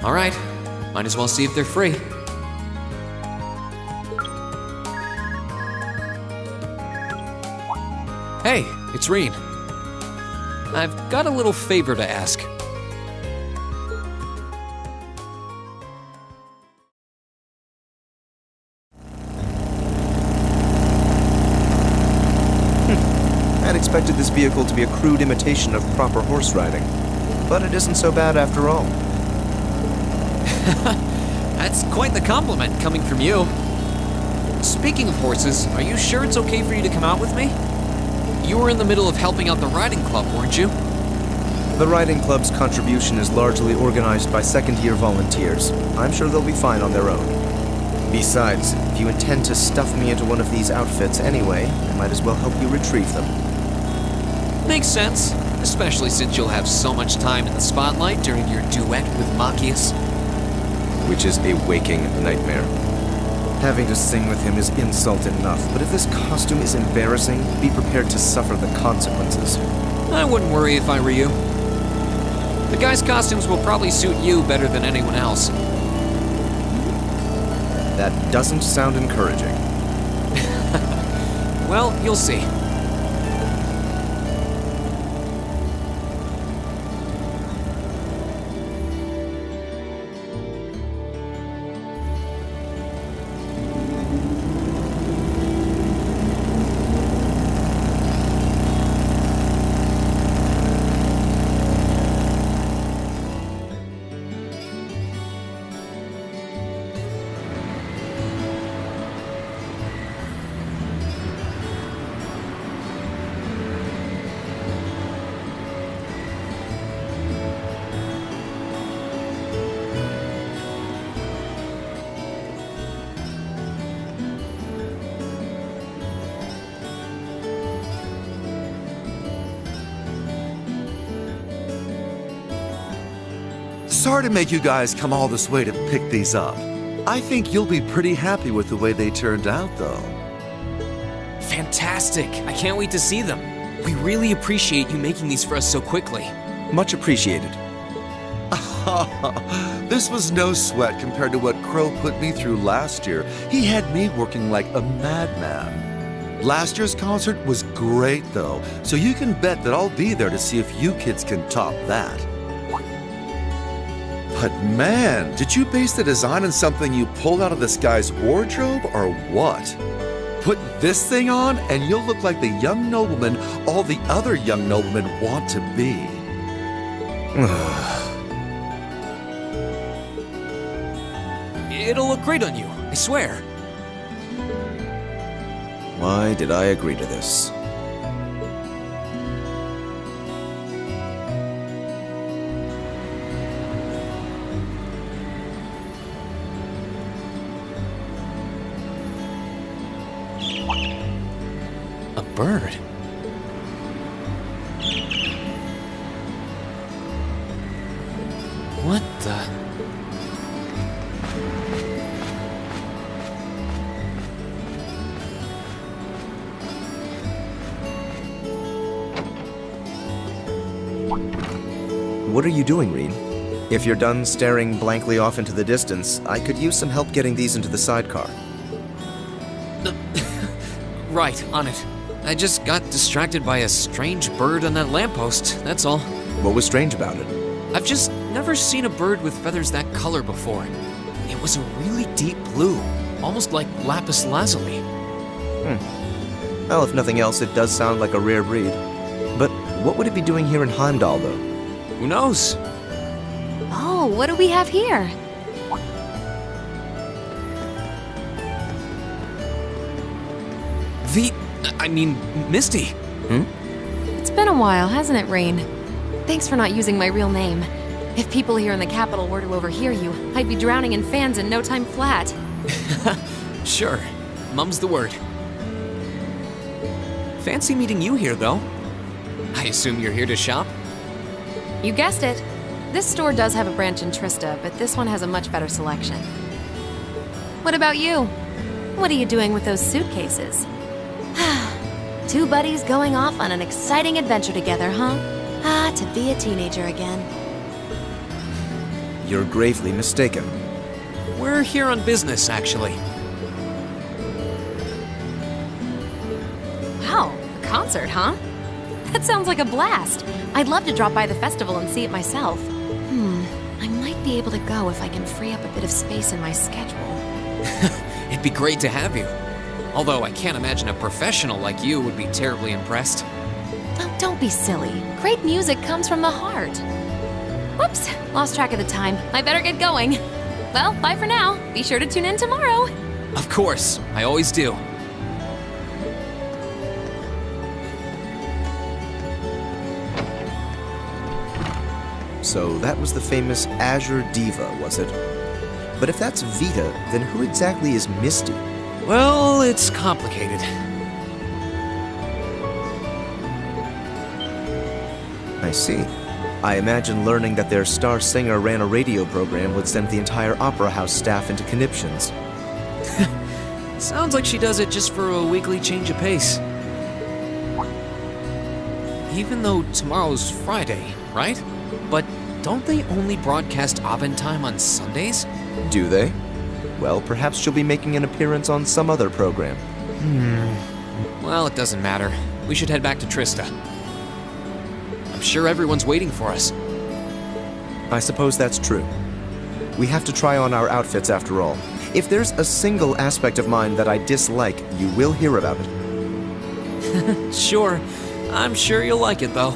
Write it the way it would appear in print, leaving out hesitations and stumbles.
Alright, might as well see if they're free. Hey, it's Rean. I've got a little favor to ask. I'd expected this vehicle to be a crude imitation of proper horse riding, but it isn't so bad after all. That's quite the compliment coming from you. Speaking of horses, are you sure it's okay for you to come out with me? You were in the middle of helping out the riding club, weren't you? The riding club's contribution is largely organized by second-year volunteers. I'm sure they'll be fine on their own. Besides, if you intend to stuff me into one of these outfits anyway, I might as well help you retrieve them. Makes sense, especially since you'll have so much time in the spotlight during your duet with Machias. Which is a waking nightmare. Having to sing with him is insult enough, but if this costume is embarrassing, be prepared to suffer the consequences. I wouldn't worry if I were you. The guy's costumes will probably suit you better than anyone else. That doesn't sound encouraging. Well, you'll see. Sorry to make you guys come all this way to pick these up. I think you'll be pretty happy with the way they turned out, though. Fantastic! I can't wait to see them. We really appreciate you making these for us so quickly. Much appreciated. This was no sweat compared to what Crow put me through last year. He had me working like a madman. Last year's concert was great, though, so you can bet that I'll be there to see if you kids can top that. But man, did you base the design on something you pulled out of this guy's wardrobe, or what? Put this thing on, and you'll look like the young nobleman all the other young noblemen want to be. It'll look great on you, I swear. Why did I agree to this? A bird? What the? What are you doing, Rean? If you're done staring blankly off into the distance, I could use some help getting these into the sidecar. Right, on it. I just got distracted by a strange bird on that lamppost, that's all. What was strange about it? I've just never seen a bird with feathers that color before. It was a really deep blue, almost like lapis lazuli. Well, if nothing else, it does sound like a rare breed. But what would it be doing here in Heimdall, though? Who knows? Oh, what do we have here? Misty. It's been a while, hasn't it, Rean? Thanks for not using my real name. If people here in the capital were to overhear you, I'd be drowning in fans in no time flat. Sure, mum's the word. Fancy meeting you here, though. I assume you're here to shop? You guessed it. This store does have a branch in Trista, but this one has a much better selection. What about you? What are you doing with those suitcases? Two buddies going off on an exciting adventure together, huh? Ah, to be a teenager again. You're gravely mistaken. We're here on business, actually. Wow, a concert, huh? That sounds like a blast. I'd love to drop by the festival and see it myself. I might be able to go if I can free up a bit of space in my schedule. It'd be great to have you. Although I can't imagine a professional like you would be terribly impressed. Oh, don't be silly. Great music comes from the heart. Whoops, lost track of the time. I better get going. Well, bye for now. Be sure to tune in tomorrow. Of course, I always do. So that was the famous Azure Diva, was it? But if that's Vita, then who exactly is Misty? Well, it's complicated. I see. I imagine learning that their star singer ran a radio program would send the entire opera house staff into conniptions. Sounds like she does it just for a weekly change of pace. Even though tomorrow's Friday, right? But don't they only broadcast Abendtime on Sundays? Do they? Well, perhaps she'll be making an appearance on some other program. Well, it doesn't matter. We should head back to Trista. I'm sure everyone's waiting for us. I suppose that's true. We have to try on our outfits after all. If there's a single aspect of mine that I dislike, you will hear about it. Sure. I'm sure you'll like it, though.